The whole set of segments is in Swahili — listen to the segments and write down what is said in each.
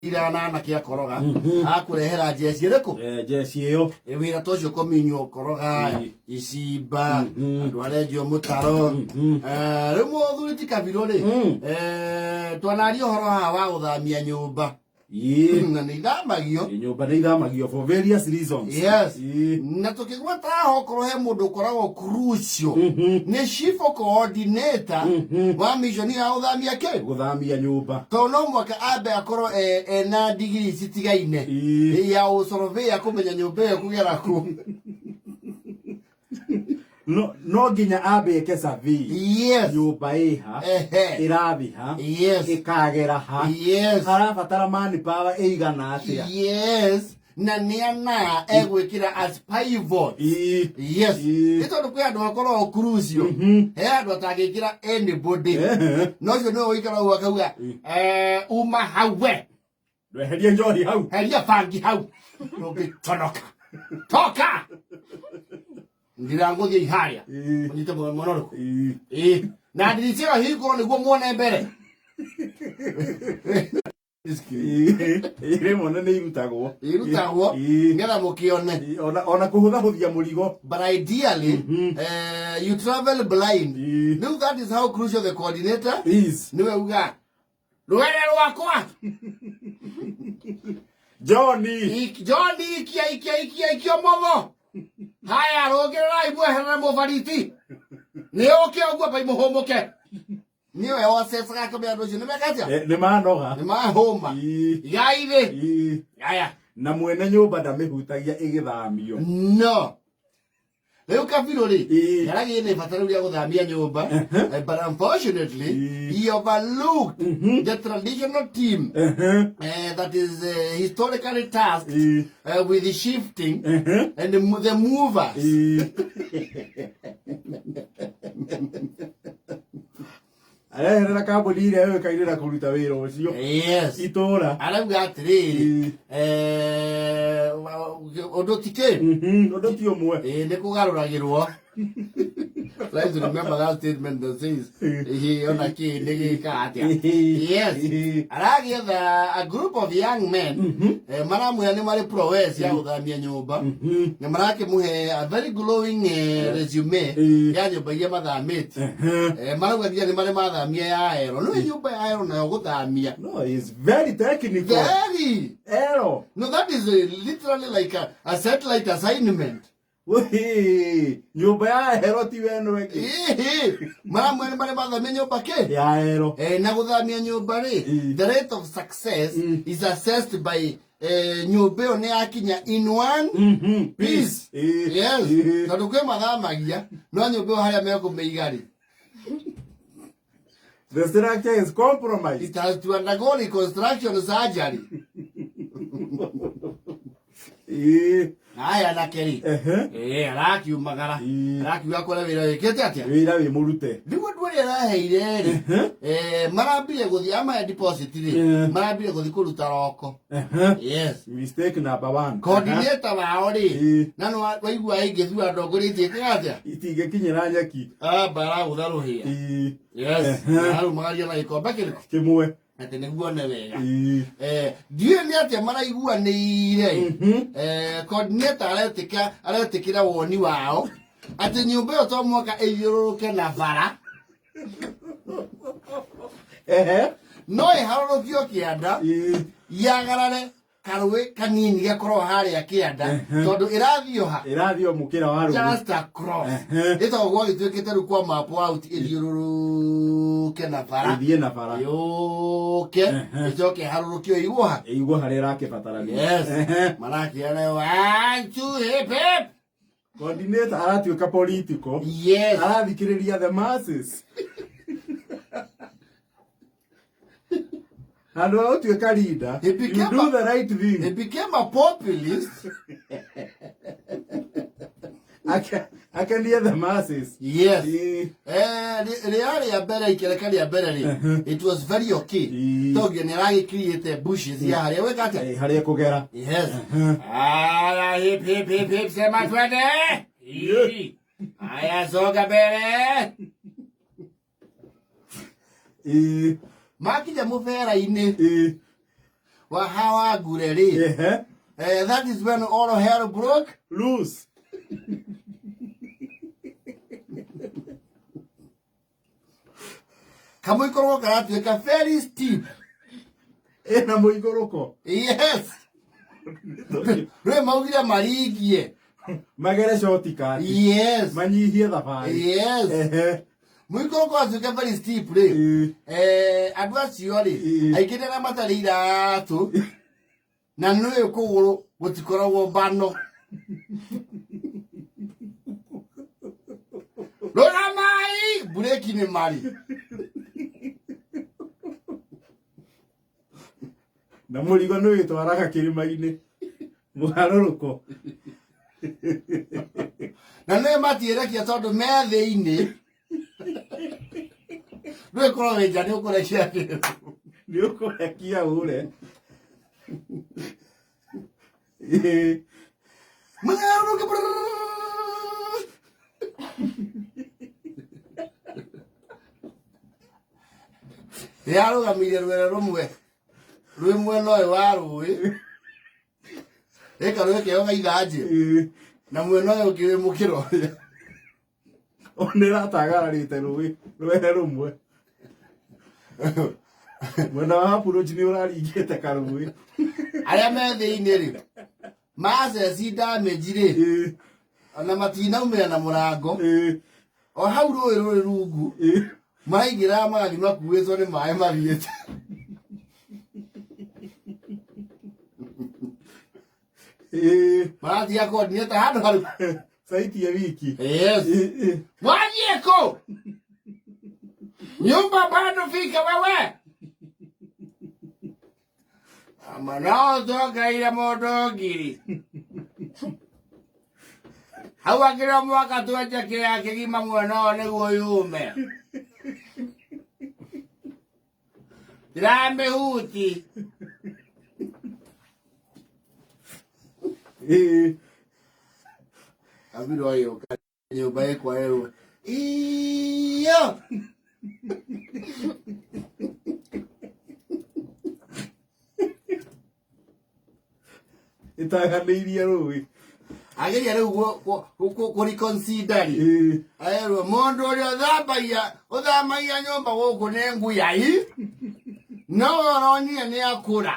ira na kia koroga akurehera jesi reko jesi iyo wira tocio kominyo koroga icimba andu arenjio mutaro rimo thuriti Kabiru ri twanario horo ha wa guthamia nyumba na nyumba ni ithamagio for various reasons. Yes. Na tukigweta hokoro he mundu koragwo crucial ni chief coordinator wa mission ya guthamia nyumba to no mwaka abe akoro na degree citigaine ya usurvey kumenya nyumba ya kugera ku no ginya abe ke survey. Yes. Nyumba iha irabiha ikagera ha harabatara mani power eigana atia. Yes. Na niana egwikira as pivot. Yes. Ito ndo kwa ndo akoro crucial. Ndo atagikira anybody. No cio no ikara wakauga uma hawe. Ndo heria njori hau. Heria fangi hau. No gitonoka. Toka. Ndirango thie iharia. Onyite monoroko. Na ndiritira hiko niguo muone mbere. Ire mona ni irutagwo ngetha mukione ona kuhuthahuthia murigo. But ideally you travel blind. Now that is how crucial the coordinator is. Niwe uga rwere rwakwa Johnny ikia mogo haya rogera ibwe hera movariti ni oke ogwa pai muhomoke niwe osesa ka bya dojo nimekatia ni manoga ni mahoma yaire yaya na mwene nyumba ndamihutagia igithamio no leo Kabiru ri yaragi ni fatari ya guthamia nyumba but unfortunately he overlooked the traditional team that is historically tasked with the shifting and the movers. Era kabuli ile wewe kairira kuruta wira ucio. Yes. Itora. Arauga atiri odotike. Odoti omwe. Ne kugaruragirwo. Let's remember that statement that says he on a key Yes. Aragi a group of young men maramu ya ni mari prowess ya guthamia nyumba. Na marake muhe a very glowing resume ya nyumba ya mathamiti. Marauga dia ni mari mathamia ya aero. No nyumba ya aero na guthamia. No, it's very technical. Very. Aero. No, that is literally like a satellite assignment. Nyumba ya aero ti wenu weki. Maramu ya ni mari mathamia nyumba ke? Ya aero. Na guthamia nyumba ri. The rate of success is assessed by nyumba yo ni akinya in one piece. Yes. Tondu kwe mathamagia no nyumba yo haria mekumeigari. The structure is compromised. It has to undergo reconstruction surgery. Aya na keri. Araki umagara. Araki wakora wira wikete atia. Wira wi murute. Ndigo ndwere raheire ri. Marambire guthi ama deposit ri. Marambire guthi kuruta roko. Yes. Mistake number 1. Coordinator wao ri. Nano waigua ingithua ndongoritie katia. Itige kinyira nyaki. Bara utharuhia. Yes. Haru magaria na ikomba kiriko. Kimwe. Ati niguo ne wega. Ndiye ni atia maraigua ni ire. Coordinator aretikira woni wao. Ati nyumba yo to mwaka eyururuke na bara. No iharurukio kianda. Yagarare karwe kanini gakorwo haria kianda tondu irathio mukira waru just across ito gwa gitwikite ru kwa map out iliururuke na bara ithie na bara yoke icoke harurukio igwo haria rakibatarania. Yes. Maraki ale 1 2 hip hip. Coordinator aratuika political. Yes. Arathikiriria the masses. And how to a leader, you do the right thing. He became a populist. I can hear the masses. Yes. It was very okay. Togi ni create bushes ya haria wekata. Haria kugera. Yes. Hip hip hip hip sema twende. Aya soga bere. Makija mufera ine. Well, how I good at it? That is when all hell broke loose. Kamuikoroko karatuika very steep. Na muikoroko. Yes. Rwe maugira marigie. Magere shortcut. Yes. Manyihie thabari. Yes. Muikoroko atuika very steep re. Andu acio ri aingire na matari iratu. Na nwe kuguru gutikoragwo bano. Rora mai bureki ni mari. Na murigo nä wä twaraga kä rä ma-inä må garå rå na nä matiärekia tondå me thä-inä nä korwo wä nja nä å kå rekia nä å kå rekia å re yarå gamirie rwere rå mwe rwä mwena å yå wa rũĩ ĩka rwä keo gaithanjä na mwena å yå å kä wä må kä rorä o nä ratagararä te rũĩ rwere rå mwe mwena wa hapuroji nä å raringä te karũĩ arä a me thä-inä rä maceci damage rä ona matinaumä ra na må rango o hau rũĩ rå rä rungu maraingä ra magathi makuä two nä maä mathiä te maratia coordinator handå harä saitie wiki yes wathiä kå nyumba bado fika wewe ama no tokaire må ndå ngiri hau akä rä mwaka twenje kä ya kä gima mwena å nä guo yume ndiramä huti Kabiru oyo nyumba ĩkwa ĩrwo iyo ĩtaganĩirie rũĩ ageria rĩu kũ reconsider erwo mũndũ ũrĩa ũthamagia nyũmba gũkũ nĩ nguyai no ũronire nĩ akũra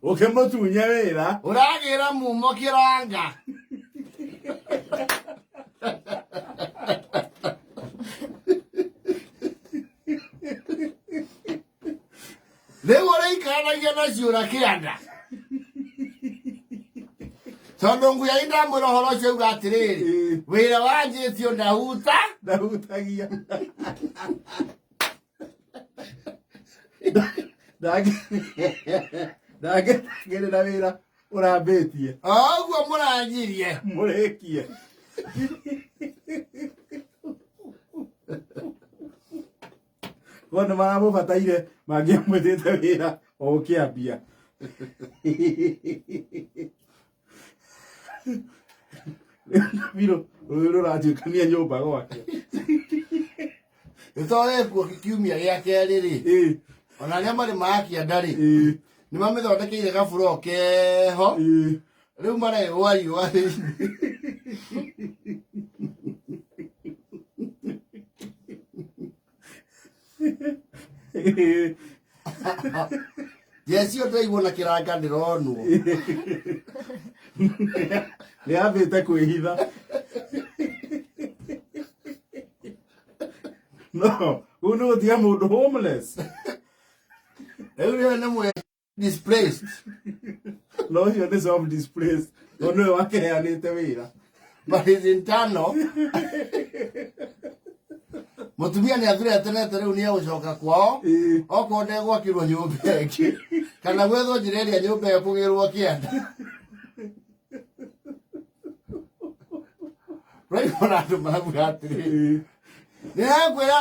ũkĩmũtunye wĩra ũragĩra mumo kĩranga rĩu ũrĩikaranagia na ciũra kĩanda tondũ nguyai ndamwĩra ũhoro ũcio uga atĩrĩrĩ wĩra wanjĩtio ndahutagia ndangĩrĩra wĩra ũrambĩtie ũguo mũranjirie mũrĩkie wona maramũbataire mangĩamwĩtĩte wĩra o ũkĩambia Kabiru rũĩ rũranjũkania nyũmba gwake nĩtwarĩkuo kiumia gĩa kerĩ rĩ ona arĩa marĩ makianda rĩ nĩ mamĩthondekeire gaburo keho rĩu marehwo riũa jeci ũ ndĩraigua na kĩranga ndĩronwo nĩ ambĩte kwĩhitha no rĩu nĩ gũtiga mũndũ homeless rĩu rĩo nĩ mwe displaced no ũcio nĩ self displaced no nĩwe wakeheanĩte wĩra but his internal mũtumia nĩ athuretenete rĩu nĩ egũcoka kwao okorwo ndegwakĩrwo nyũmba ĩngĩ kana gwethwo njĩra ĩrĩa nyũmba ĩyo kũgĩrwo kĩanda rĩu na andũ marabuga atĩrĩrĩ nĩrakwĩra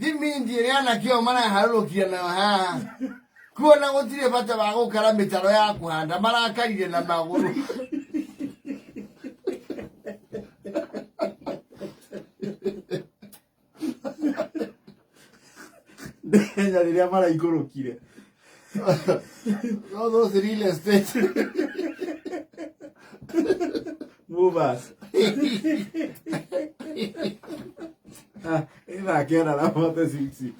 thimindi ĩrĩa anake o maraharũrũkia nayo haha kuona gũtirĩ bata wa gũkara mĩtaro ya kũhanda marakarire na magũrũ ndenya rĩrĩa maraikũrũkire All those real estate. Movers. Ina kiona na moto 6.